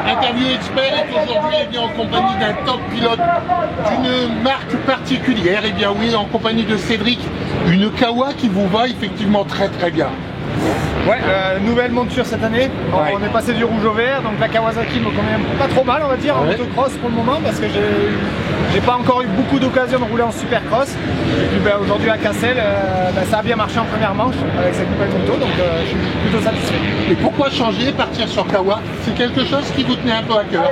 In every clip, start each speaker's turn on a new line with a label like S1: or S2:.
S1: Interview Expert est aujourd'hui en compagnie d'un top pilote d'une marque particulière. Et bien oui, en compagnie de Cédric, une Kawa qui vous va effectivement très bien.
S2: Ouais, nouvelle monture cette année. On est passé du rouge au vert, donc la Kawasaki me convient pas trop mal, on va dire, en motocross pour le moment, parce que j'ai pas encore eu beaucoup d'occasion de rouler en supercross. Et puis aujourd'hui à Cassel, ça a bien marché en première manche avec cette nouvelle moto, donc je suis plutôt satisfait.
S1: Et pourquoi changer, partir sur Kawa? C'est quelque chose qui vous tenait un peu à cœur?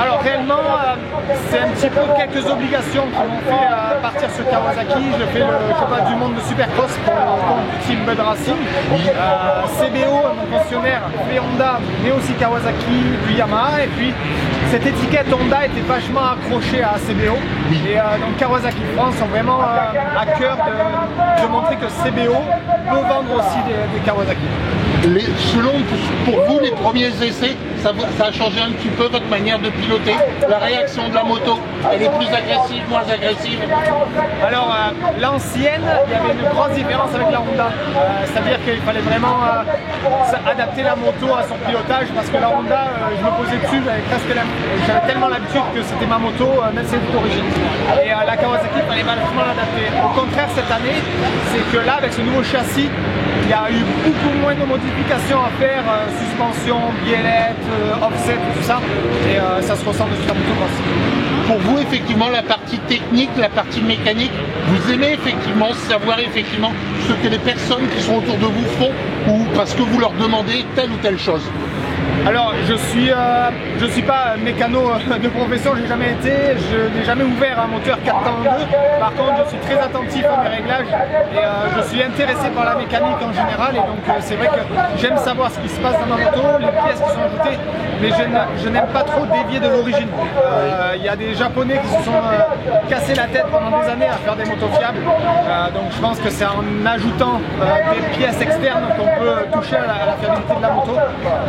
S2: Alors réellement, c'est un petit peu quelques obligations qui m'ont fait partir sur Kawasaki. Je fais le championnat du monde de supercross pour le compte du team Bud Racing. CBO, mon concessionnaire, fait Honda, mais aussi Kawasaki, puis Yamaha. Et puis cette étiquette Honda était vachement accrochée à CBO. Et donc Kawasaki France ont vraiment à cœur de montrer que CBO peut vendre aussi des Kawasaki.
S1: Selon pour vous les premiers essais, ça a changé un petit peu votre manière de piloter? La réaction de la moto, elle est plus agressive, moins agressive?
S2: Alors l'ancienne, il y avait une grosse différence avec la Honda. C'est-à-dire qu'il fallait vraiment adapter la moto à son pilotage, parce que la Honda, je me posais dessus, j'avais tellement l'habitude que c'était ma moto, même si c'est d'origine. Et la Kawasaki, il fallait vraiment l'adapter. Au contraire, cette année, c'est que là, avec ce nouveau châssis, il y a eu beaucoup moins de modifications à faire, suspension, biellette, offset, tout ça, et ça se ressent de toute la motocross.
S1: Pour vous, effectivement, la partie technique, la partie mécanique, vous aimez effectivement savoir effectivement ce que les personnes qui sont autour de vous font, ou parce que vous leur demandez telle ou telle chose?
S2: Alors je suis pas mécano de profession, j'ai jamais été, je n'ai jamais ouvert un moteur 4 temps en 2. Par contre je suis très attentif à mes réglages et je suis intéressé par la mécanique en général, et donc c'est vrai que j'aime savoir ce qui se passe dans ma moto, les pièces qui sont ajoutées, mais je n'aime pas trop dévier de l'origine. Il y a des Japonais qui se sont cassés la tête pendant des années à faire des motos fiables, donc je pense que c'est en ajoutant des pièces externes qu'on peut toucher à la fiabilité de la moto.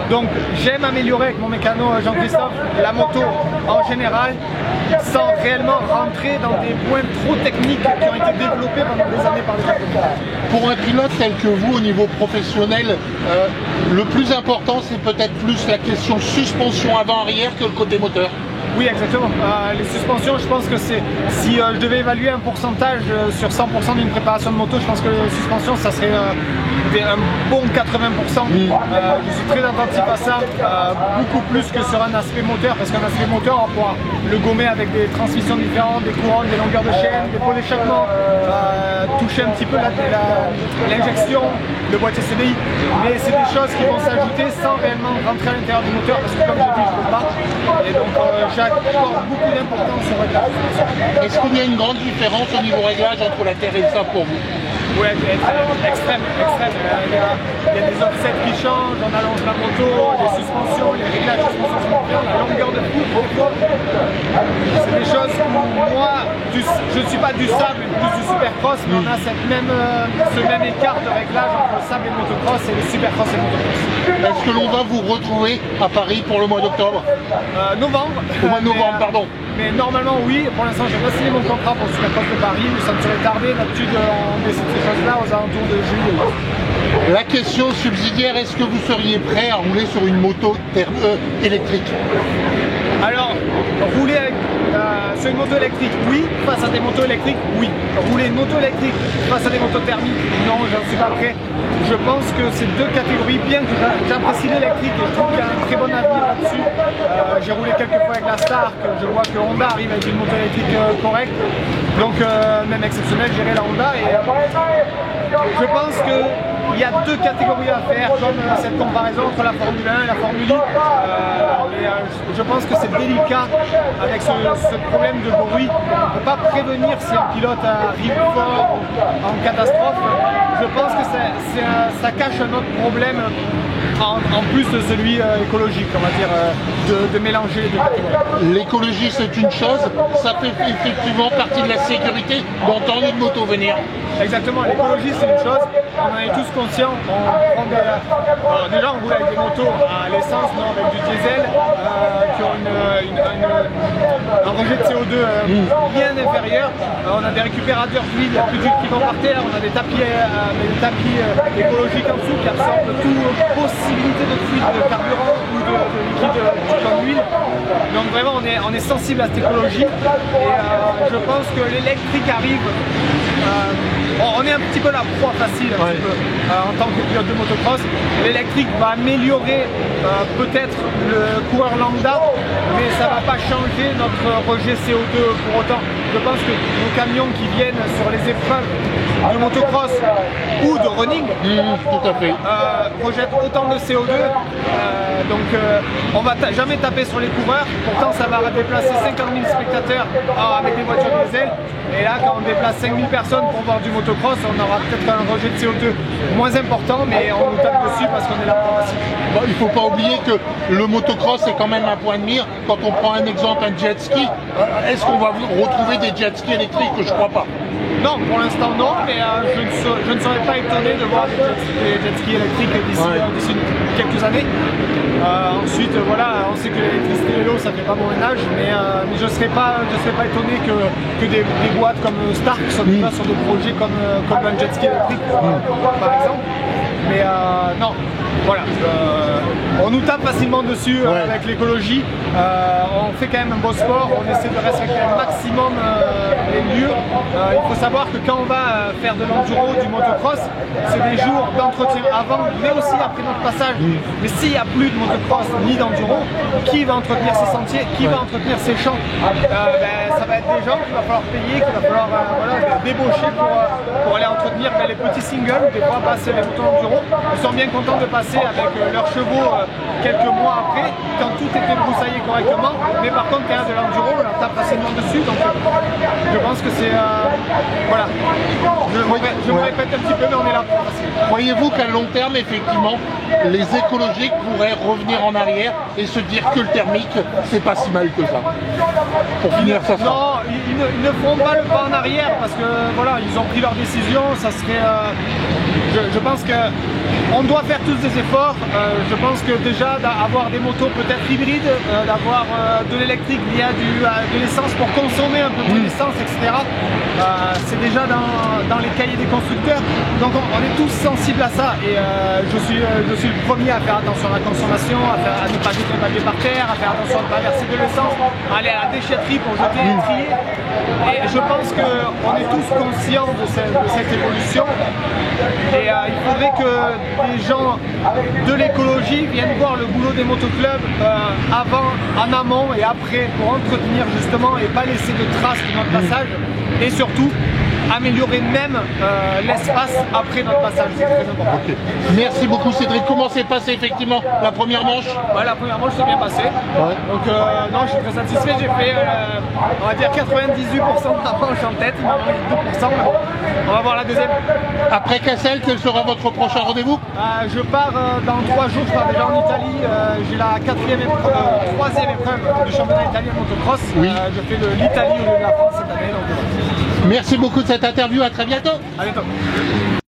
S2: Donc j'aime améliorer avec mon mécano Jean-Christophe la moto en général, sans réellement rentrer dans des points trop techniques qui ont été développés pendant des années par les Japonais.
S1: Pour un pilote tel que vous au niveau professionnel, le plus important c'est peut-être plus la question suspension avant-arrière que le côté moteur?
S2: Oui, exactement. Les suspensions, je pense que c'est, si je devais évaluer un pourcentage sur 100% d'une préparation de moto, je pense que les suspensions, ça serait un bon 80%. Je suis très attentif à ça, beaucoup plus que sur un aspect moteur, parce qu'un aspect moteur, on pourra le gommer avec des transmissions différentes, des couronnes, des longueurs de chaîne, des pots d'échappement, toucher un petit peu l'injection, le boîtier CDI, mais c'est des choses qui vont s'ajouter sans réellement rentrer à l'intérieur du moteur, parce que comme je dis, je ne peux pas. Et donc j'accorde beaucoup d'importance au réglage.
S1: Est-ce qu'il y a une grande différence au niveau réglage entre la Terre et le Sable pour vous?
S2: Oui, extrême. Il y a des offsets qui changent, on allonge la moto, les suspensions, les réglages de suspension, la longueur de poutre, c'est des choses où moi, je ne suis pas du sable, mais plus du supercross, mais on a ce même écart de réglage entre le sable et le motocross, et le supercross et le motocross.
S1: Est-ce que l'on va vous retrouver à Paris pour le mois d'octobre?
S2: Novembre.
S1: Au mois de novembre, pardon.
S2: Mais normalement oui, pour l'instant j'ai pas signé mon contrat pour le Supercross de Paris, mais ça me serait tardé, d'habitude on décide ces choses-là aux alentours de juillet.
S1: La question subsidiaire, est-ce que vous seriez prêt à rouler sur une moto électrique?
S2: Alors, rouler sur une moto électrique, oui. Face à des motos électriques, oui. Rouler une moto électrique face à des motos thermiques, non, je ne suis pas prêt. Je pense que c'est deux catégories, bien que j'apprécie l'électrique et je trouve qu'il y a un très bon avenir là-dessus. J'ai roulé quelques fois avec la Star, je vois que Honda arrive avec une moto électrique correcte. Donc, même exceptionnel, gérer la Honda. Et je pense qu'il y a deux catégories à faire, comme cette comparaison entre la Formule 1 et la Formule I. Je pense que c'est délicat avec ce problème de bruit. On ne peut pas prévenir si un pilote arrive fort en catastrophe. Je pense que ça cache un autre problème en plus de celui écologique, on va dire, de mélanger les deux catégories.
S1: L'écologie c'est une chose, ça fait effectivement partie de la sécurité d'entendre une moto venir.
S2: Exactement, l'écologie c'est une chose, on en est tous conscients, déjà on roule avec des motos à l'essence, non avec du diesel, qui ont un rejet de CO2 bien inférieur, on a des récupérateurs d'huile, il n'y a plus d'huile qui vont par terre, on a des tapis écologiques en dessous qui absorbent toute possibilité de fuite de carburant ou de liquide vraiment on est sensible à cette écologie et je pense que l'électrique arrive. On est un petit peu la proie facile un petit peu, en tant que pilote de motocross. L'électrique va améliorer peut-être le coureur lambda, mais ça ne va pas changer notre rejet CO2 pour autant. Je pense que nos camions qui viennent sur les épreuves de motocross ou de running
S1: tout à fait.
S2: projettent autant de CO2, donc on va jamais taper sur les coureurs. Pourtant ça va déplacer 50 000 spectateurs avec des voitures diesel, et là quand on déplace 5000 personnes pour voir du motocross, on aura peut-être un rejet de CO2 moins important, mais on nous tape dessus parce qu'on est là pour aussi.
S1: Bon, il ne faut pas oublier que le motocross est quand même un point de mire. Quand on prend un exemple, un jet ski, est-ce qu'on va retrouver des jet skis électriques? Je crois pas.
S2: Non, pour l'instant non, mais je ne serais pas étonné de voir des jet skis électriques d'ici quelques années. Ensuite, voilà, on sait que l'électricité et l'eau, ça fait pas mon ménage, mais je ne serais pas étonné que des boîtes comme Stark soient déjà sur des projets comme un jet ski électrique, par exemple. Mais non, voilà, on nous tape facilement dessus avec l'écologie. On fait quand même un beau sport, on essaie de respecter un maximum les lieux. Il faut savoir que quand on va faire de l'enduro, du motocross, c'est des jours d'entretien avant, mais aussi après notre passage. Mais s'il n'y a plus de motocross ni d'enduro, qui va entretenir ces sentiers, qui va entretenir ces champs? Ça va être des gens qu'il va falloir payer, qu'il va falloir débaucher pour aller entretenir les petits singles. Des fois, passer les motos enduro, ils sont bien contents de passer avec leurs chevaux quelques mois après, quand tout était broussaillé correctement. Mais par contre, quand il y a de l'enduro, on leur tape facilement dessus. Donc je pense que c'est... voilà. Je me répète un petit peu, mais on est là pour passer.
S1: Croyez-vous qu'à long terme, effectivement, les écologiques pourraient revenir en arrière et se dire que le thermique, c'est pas si mal que ça? Pour finir, ça sera...
S2: Non, ils ne feront pas le pas en arrière parce que voilà, ils ont pris leur décision. Ça serait... je pense que on doit faire tous des efforts. Je pense que déjà d'avoir des motos peut-être hybrides, d'avoir de l'électrique via de l'essence pour consommer un peu plus d'essence, etc. C'est déjà dans les cahiers des constructeurs. Donc on est tous sensibles à ça et je suis le premier à faire attention à la consommation, à ne pas jeter le papier par terre, à faire attention à ne pas verser de l'essence, à aller à la déchetterie pour jeter les trier. Et je pense qu'on est tous conscients de cette évolution. Et il faudrait que des gens de l'écologie viennent voir le boulot des motoclubs avant, en amont et après pour entretenir justement et pas laisser de traces de notre passage et surtout améliorer même l'espace après notre passage, c'est très important.
S1: Okay. Merci beaucoup Cédric. Comment s'est passée effectivement la première manche?
S2: La première manche s'est bien passée. Donc non, je suis très satisfait. J'ai fait on va dire 98% de la manche en tête, il m'a manqué 2%. On va voir la deuxième.
S1: Après Cassel, quel sera votre prochain rendez-vous?
S2: Je pars dans 3 jours, je pars déjà en Italie. J'ai la 3e épreuve du championnat italien de motocross. Je fais l'Italie au lieu de la France cette année. Donc,
S1: merci beaucoup de cette interview, à très bientôt.
S2: À bientôt.